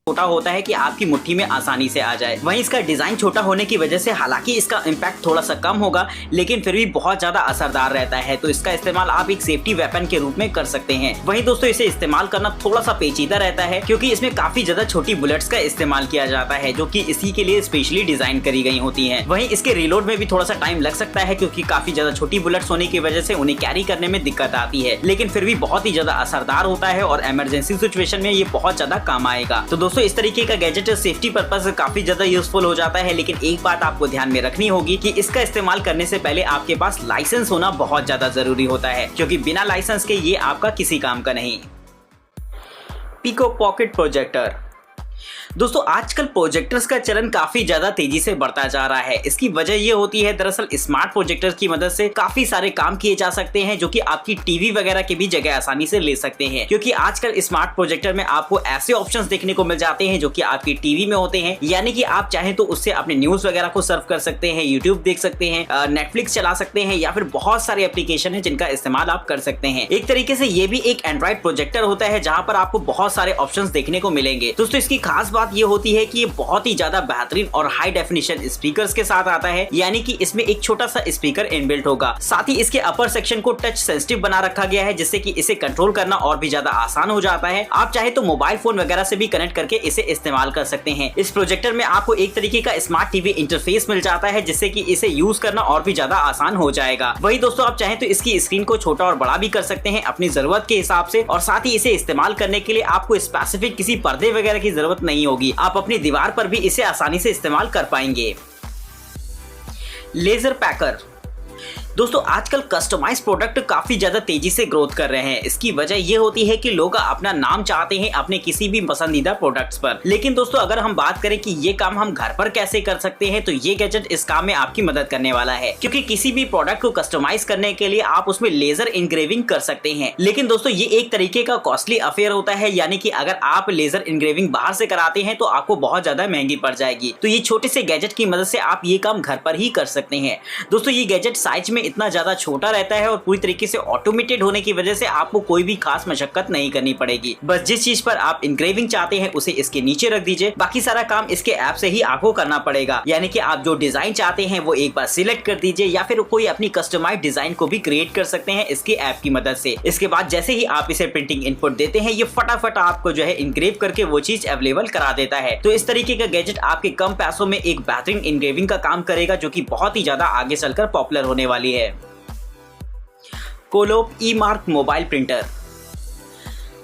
छोटा होता है कि आपकी मुट्ठी में आसानी से आ जाए। वहीं इसका डिजाइन छोटा होने की वजह से हालांकि इसका इम्पैक्ट थोड़ा सा कम होगा, लेकिन फिर भी बहुत ज्यादा असरदार रहता है। तो इसका इस्तेमाल आप एक सेफ्टी वेपन के रूप में कर सकते हैं। वहीं दोस्तों इसे इस्तेमाल करना थोड़ा सा पेचीदा रहता है, क्योंकि इसमें काफी ज्यादा छोटी बुलेट्स का इस्तेमाल किया जाता है, जो कि इसी के लिए स्पेशली डिजाइन करी गई होती है। वहीं इसके रिलोड में भी थोड़ा सा टाइम लग सकता है, क्योंकि काफी ज्यादा छोटी बुलेट्स होने की वजह से उन्हें कैरी करने में दिक्कत आती है, लेकिन फिर भी बहुत ही ज्यादा असरदार होता है और इमरजेंसी सिचुएशन में ये बहुत ज्यादा काम आएगा। तो दोस्तों इस तरीके का गैजेट सेफ्टी पर्पस काफी ज्यादा यूजफुल हो जाता है, लेकिन एक बात आपको ध्यान में रखनी होगी कि इसका इस्तेमाल करने से पहले आपके पास लाइसेंस होना बहुत ज्यादा जरूरी होता है, क्योंकि बिना लाइसेंस के ये आपका किसी काम का नहीं। Pico pocket projector. दोस्तों आजकल प्रोजेक्टर्स का चलन काफी ज्यादा तेजी से बढ़ता जा रहा है। इसकी वजह ये होती है दरअसल स्मार्ट प्रोजेक्टर्स की मदद से काफी सारे काम किए जा सकते हैं, जो कि आपकी टीवी वगैरह के भी जगह आसानी से ले सकते हैं, क्योंकि आजकल स्मार्ट प्रोजेक्टर में आपको ऐसे ऑप्शंस देखने को मिल जाते हैं जो कि आपकी टीवी में होते हैं। यानी कि आप चाहें तो उससे अपने न्यूज वगैरह को सर्व कर सकते हैं, यूट्यूब देख सकते हैं, नेटफ्लिक्स चला सकते हैं, या फिर बहुत सारे एप्लीकेशन है जिनका इस्तेमाल आप कर सकते हैं। एक तरीके से ये भी एक एंड्रॉइड प्रोजेक्टर होता है, जहां पर आपको बहुत सारे ऑप्शंस देखने को मिलेंगे। दोस्तों इसकी खास बात ये होती है कि ये बहुत ही ज्यादा बेहतरीन और हाई डेफिनेशन स्पीकर्स के साथ आता है, यानी कि इसमें एक छोटा सा स्पीकर इनबिल्ट होगा। साथ ही इसके अपर सेक्शन को टच सेंसिटिव बना रखा गया है, जिससे कि इसे कंट्रोल करना और भी ज्यादा आसान हो जाता है। आप चाहे तो मोबाइल फोन वगैरह से भी कनेक्ट करके इसे इस्तेमाल कर सकते हैं। इस प्रोजेक्टर में आपको एक तरीके का स्मार्ट टीवी इंटरफेस मिल जाता है, जिससे कि इसे यूज करना और भी ज्यादा आसान हो जाएगा। वही दोस्तों आप चाहे तो इसकी स्क्रीन को छोटा और बड़ा भी कर सकते हैं अपनी जरूरत के हिसाब से, और साथ ही इसे इस्तेमाल करने के लिए आपको स्पेसिफिक किसी पर्दे वगैरह की जरूरत नहीं होगी। आप अपनी दीवार पर भी इसे आसानी से इस्तेमाल कर पाएंगे। लेजर पैकर। दोस्तों आजकल कस्टमाइज प्रोडक्ट काफी ज्यादा तेजी से ग्रोथ कर रहे हैं। इसकी वजह ये होती है कि लोग अपना नाम चाहते हैं अपने किसी भी पसंदीदा प्रोडक्ट्स पर। लेकिन दोस्तों अगर हम बात करें कि ये काम हम घर पर कैसे कर सकते हैं, तो ये गैजेट इस काम में आपकी मदद करने वाला है, क्योंकि किसी भी प्रोडक्ट को कस्टमाइज करने के लिए आप उसमें लेजर इंग्रेविंग कर सकते हैं। लेकिन दोस्तों ये एक तरीके का कॉस्टली अफेयर होता है, यानी कि अगर आप लेजर इंग्रेविंग बाहर से कराते हैं तो आपको बहुत ज्यादा महंगी पड़ जाएगी। तो ये छोटे से गैजेट की मदद से आप ये काम घर पर ही कर सकते हैं। दोस्तों ये गैजेट साइज में इतना ज्यादा छोटा रहता है और पूरी तरीके से ऑटोमेटेड होने की वजह से आपको कोई भी खास मशक्कत नहीं करनी पड़ेगी। बस जिस चीज पर आप इंग्रेविंग चाहते हैं उसे इसके नीचे रख दीजिए, बाकी सारा काम इसके ऐप से ही आपको करना पड़ेगा। यानी कि आप जो डिजाइन चाहते हैं वो एक बार सिलेक्ट कर दीजिए, या फिर कोई अपनी कस्टमाइज्ड डिजाइन को भी क्रिएट कर सकते हैं इसके ऐप की मदद से। इसके बाद जैसे ही आप इसे प्रिंटिंग इनपुट देते हैं, ये फटाफट आपको जो है इंग्रेव करके वो चीज अवेलेबल करा देता है। तो इस तरीके का गैजेट आपके कम पैसों में एक बेहतरीन इंग्रेविंग का काम करेगा, जो कि बहुत ही ज्यादा आगे चलकर पॉपुलर होने वाली है। कोलोप ई मार्क मोबाइल प्रिंटर।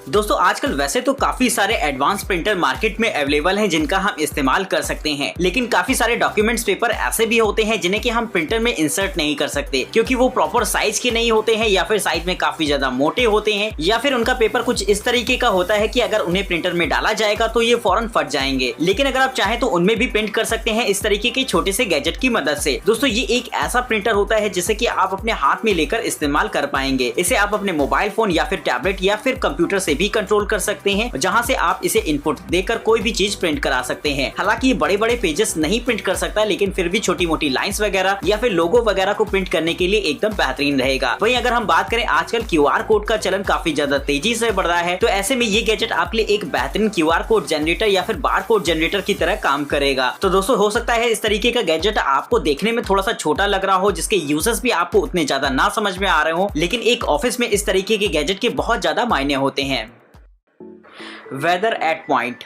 दोस्तों आजकल वैसे तो काफी सारे एडवांस प्रिंटर मार्केट में अवेलेबल हैं जिनका हम इस्तेमाल कर सकते हैं, लेकिन काफी सारे डॉक्यूमेंट्स पेपर ऐसे भी होते हैं जिन्हें कि हम प्रिंटर में इंसर्ट नहीं कर सकते क्योंकि वो प्रॉपर साइज के नहीं होते हैं या फिर साइज में काफी ज्यादा मोटे होते हैं या फिर उनका पेपर कुछ इस तरीके का होता है कि अगर उन्हें प्रिंटर में डाला जाएगा तो ये फौरन फट जाएंगे। लेकिन अगर आप चाहें तो उनमें भी प्रिंट कर सकते हैं इस तरीके के छोटे से गैजेट की मदद से। दोस्तों ये एक ऐसा प्रिंटर होता है जिसे कि आप अपने हाथ में लेकर इस्तेमाल कर पाएंगे। इसे आप अपने मोबाइल फोन या फिर टैबलेट या फिर कंप्यूटर से भी कंट्रोल कर सकते हैं, जहां से आप इसे इनपुट देकर कोई भी चीज प्रिंट करा सकते हैं। हालांकि ये बड़े बड़े पेजेस नहीं प्रिंट कर सकता, लेकिन फिर भी छोटी मोटी लाइंस वगैरह या फिर लोगो वगैरह को प्रिंट करने के लिए एकदम बेहतरीन रहेगा। वहीं अगर हम बात करें आजकल QR कोड का चलन काफी ज्यादा तेजी से बढ़ रहा है, तो ऐसे में ये गैजेट आपके लिए एक बेहतरीन QR कोड जनरेटर या फिर बार कोड जनरेटर की तरह काम करेगा। तो दोस्तों हो सकता है इस तरीके का गैजेट आपको देखने में थोड़ा सा छोटा लग रहा हो, जिसके यूजेस भी आपको उतने ज्यादा ना समझ में आ रहे हो, लेकिन एक ऑफिस में इस तरीके के गैजेट के बहुत ज्यादा मायने होते हैं। Whether at point.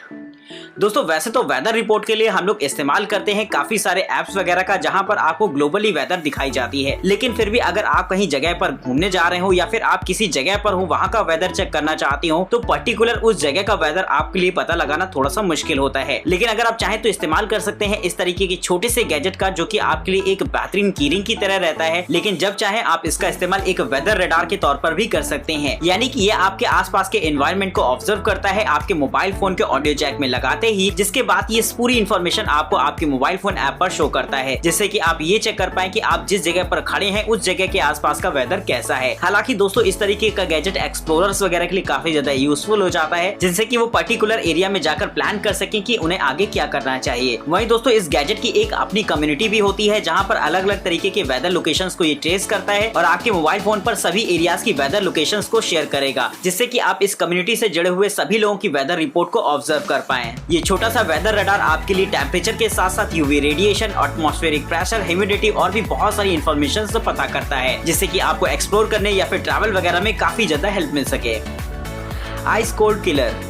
दोस्तों वैसे तो वेदर रिपोर्ट के लिए हम लोग इस्तेमाल करते हैं काफी सारे एप्स वगैरह का, जहां पर आपको ग्लोबली वेदर दिखाई जाती है। लेकिन फिर भी अगर आप कहीं जगह पर घूमने जा रहे हो या फिर आप किसी जगह पर हो, वहां का वेदर चेक करना चाहती हो, तो पर्टिकुलर उस जगह का वेदर आपके लिए पता लगाना थोड़ा सा मुश्किल होता है। लेकिन अगर आप चाहें तो इस्तेमाल कर सकते हैं इस तरीके के छोटे से गैजेट का, जो कि आपके लिए एक बेहतरीन कीरिंग की तरह रहता है। लेकिन जब चाहे आप इसका इस्तेमाल एक वेदर रडार के तौर पर भी कर सकते हैं, यानी कि ये आपके आसपास के एनवायरनमेंट को ऑब्जर्व करता है आपके मोबाइल फोन के ऑडियो जैक में लगाते ही, जिसके बाद ये पूरी इन्फॉर्मेशन आपको आपके मोबाइल फोन ऐप पर शो करता है, जिससे कि आप ये चेक कर पाए कि आप जिस जगह पर खड़े हैं उस जगह के आसपास का वेदर कैसा है। हालांकि दोस्तों इस तरीके का गैजेट एक्सप्लोरर्स वगैरह के लिए काफी ज्यादा यूजफुल हो जाता है, जिनसे कि वो पर्टिकुलर एरिया में जाकर प्लान कर सकें कि उन्हें आगे क्या करना चाहिए। वहीं दोस्तों इस गैजेट की एक अपनी कम्युनिटी भी होती है, जहां पर अलग अलग तरीके के वेदर लोकेशंस को ये ट्रेस करता है और आपके मोबाइल फोन पर सभी एरियाज की वेदर लोकेशंस को शेयर करेगा, जिससे कि आप इस कम्युनिटी से जुड़े हुए सभी लोगों की वेदर रिपोर्ट को ऑब्जर्व कर पाए। ये छोटा सा वेदर रडार आपके लिए टेम्परेचर के साथ साथ UV radiation, atmospheric pressure, humidity और भी बहुत सारी इन्फॉर्मेशन से पता करता है, जिससे कि आपको एक्सप्लोर करने या फिर ट्रैवल वगैरह में काफी ज्यादा हेल्प मिल सके। Ice cold killer.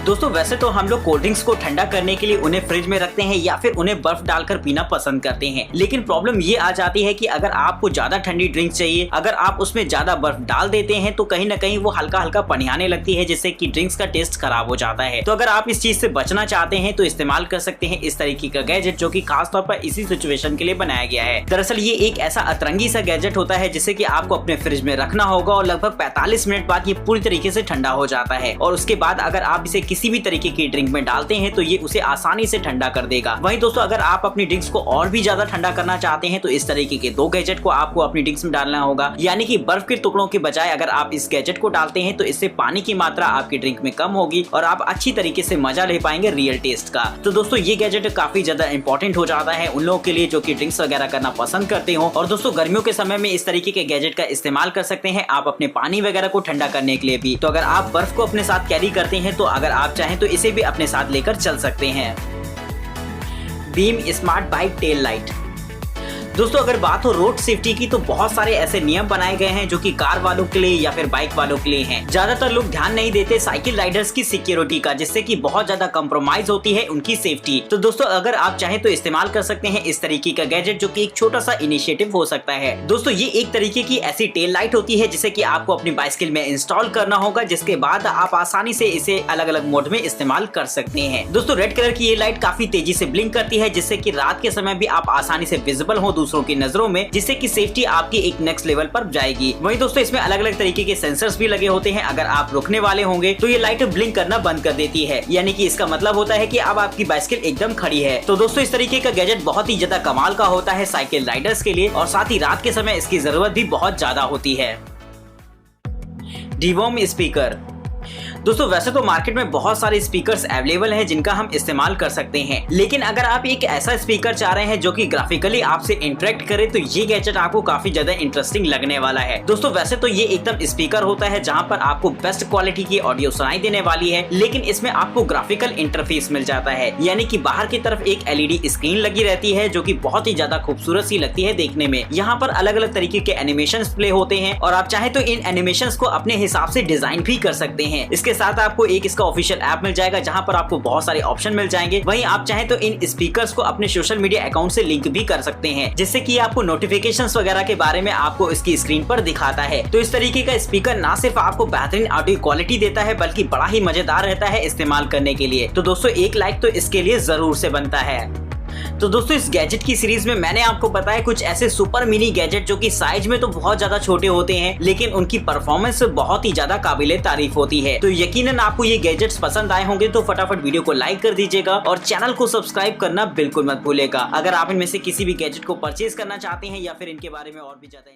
दोस्तों वैसे तो हम लोग कोल्ड ड्रिंक्स को ठंडा करने के लिए उन्हें फ्रिज में रखते हैं या फिर उन्हें बर्फ डालकर पीना पसंद करते हैं, लेकिन प्रॉब्लम ये आ जाती है कि अगर आपको ज्यादा ठंडी ड्रिंक चाहिए, अगर आप उसमें ज्यादा बर्फ डाल देते हैं तो कहीं ना कहीं वो हल्का हल्का पनियाने लगती है, जिससे कि ड्रिंक्स का टेस्ट खराब हो जाता है। तो अगर आप इस चीज से बचना चाहते हैं तो इस्तेमाल कर सकते हैं इस तरीके का गैजेट, जो कि खासतौर पर इसी सिचुएशन के लिए बनाया गया है। दरअसल ये एक ऐसा अतरंगी सा गैजेट होता है जिसे कि आपको अपने फ्रिज में रखना होगा और लगभग 45 मिनट बाद ये पूरी तरीके से ठंडा हो जाता है, और उसके बाद अगर आप इसे किसी भी तरीके की ड्रिंक में डालते हैं तो ये उसे आसानी से ठंडा कर देगा। वहीं दोस्तों अगर आप अपनी ड्रिंक्स को और भी ज्यादा ठंडा करना चाहते हैं तो इस तरीके के दो गैजेट को आपको अपनी ड्रिंक्स में डालना होगा, यानी कि बर्फ के टुकड़ों के बजाय अगर आप इस गैजेट को डालते हैं तो इससे पानी की मात्रा आपकी ड्रिंक में कम होगी और आप अच्छी तरीके से मजा ले पाएंगे रियल टेस्ट का। तो दोस्तों ये गैजेट काफी ज्यादा इंपॉर्टेंट हो जाता है उन लोगों के लिए जो कि ड्रिंक्स वगैरह करना पसंद करते हो। और दोस्तों गर्मियों के समय में इस तरीके के गैजेट का इस्तेमाल कर सकते हैं आप अपने पानी वगैरह को ठंडा करने के लिए भी। तो अगर आप बर्फ को अपने साथ कैरी करते हैं तो अगर आप चाहें तो इसे भी अपने साथ लेकर चल सकते हैं। Beam smart bike tail light. दोस्तों अगर बात हो रोड सेफ्टी की तो बहुत सारे ऐसे नियम बनाए गए हैं जो कि कार वालों के लिए या फिर बाइक वालों के लिए हैं। ज्यादातर लोग ध्यान नहीं देते साइकिल राइडर्स की सिक्योरिटी का, जिससे कि बहुत ज्यादा कंप्रोमाइज होती है उनकी सेफ्टी। तो दोस्तों अगर आप चाहें तो इस्तेमाल कर सकते हैं इस तरीके का गैजेट, जो कि एक छोटा सा इनिशिएटिव हो सकता है। दोस्तों ये एक तरीके की ऐसी टेल लाइट होती है जिसे कि आपको अपनी बाइसिकल में इंस्टॉल करना होगा, जिसके बाद आप आसानी से इसे अलग अलग मोड में इस्तेमाल कर सकते हैं। दोस्तों रेड कलर की ये लाइट काफी तेजी से ब्लिंक करती है, जिससे कि रात के समय भी आप आसानी से विजिबल हो दूसरों की नजरों में, जिससे कि सेफ्टी आपकी एक नेक्स्ट लेवल पर जाएगी। वहीं दोस्तों इसमें अलग अलग तरीके के सेंसर्स भी लगे होते हैं। अगर आप रुकने वाले होंगे तो ये लाइट ब्लिंक करना बंद कर देती है, यानी कि इसका मतलब होता है कि अब आपकी बाइसिकल एकदम खड़ी है। तो दोस्तों इस तरीके का गैजेट बहुत ही ज्यादा कमाल का होता है साइकिल राइडर्स के लिए, और साथ ही रात के समय इसकी जरूरत भी बहुत ज्यादा होती है। Deworm speaker. दोस्तों वैसे तो मार्केट में बहुत सारे स्पीकर्स अवेलेबल हैं जिनका हम इस्तेमाल कर सकते हैं, लेकिन अगर आप एक ऐसा स्पीकर चाह रहे हैं जो कि ग्राफिकली आपसे इंटरेक्ट करे तो ये गैजेट आपको काफी ज्यादा इंटरेस्टिंग लगने वाला है। दोस्तों वैसे तो ये एकदम स्पीकर होता है जहां पर आपको बेस्ट क्वालिटी की ऑडियो सुनाई देने वाली है, लेकिन इसमें आपको ग्राफिकल इंटरफेस मिल जाता है, यानी कि बाहर की तरफ एक LED स्क्रीन लगी रहती है जो कि बहुत ही ज्यादा खूबसूरत सी लगती है देखने में। यहाँ पर अलग अलग तरीके के एनिमेशन प्ले होते हैं और आप चाहे तो इन एनिमेशन को अपने हिसाब से डिजाइन भी कर सकते हैं। इसके साथ आपको एक इसका ऑफिशियल ऐप मिल जाएगा जहां पर आपको बहुत सारे ऑप्शन मिल जाएंगे। वहीं आप चाहें तो इन स्पीकर्स को अपने सोशल मीडिया अकाउंट से लिंक भी कर सकते हैं, जिससे कि आपको नोटिफिकेशंस वगैरह के बारे में आपको इसकी स्क्रीन पर दिखाता है। तो इस तरीके का स्पीकर ना सिर्फ आपको बेहतरीन ऑडियो क्वालिटी देता है बल्कि बड़ा ही मजेदार रहता है इस्तेमाल करने के लिए। तो दोस्तों एक लाइक तो इसके लिए जरूर से बनता है। तो दोस्तों इस गैजेट की सीरीज में मैंने आपको बताया कुछ ऐसे सुपर मिनी गैजेट जो कि साइज में तो बहुत ज्यादा छोटे होते हैं लेकिन उनकी परफॉर्मेंस बहुत ही ज्यादा काबिले तारीफ होती है। तो यकीनन आपको ये गैजेट्स पसंद आए होंगे, तो फटाफट वीडियो को लाइक कर दीजिएगा और चैनल को सब्सक्राइब करना बिल्कुल मत भूलिएगा। अगर आप इनमें से किसी भी गैजेट को परचेज करना चाहते हैं या फिर इनके बारे में और भी ज्यादा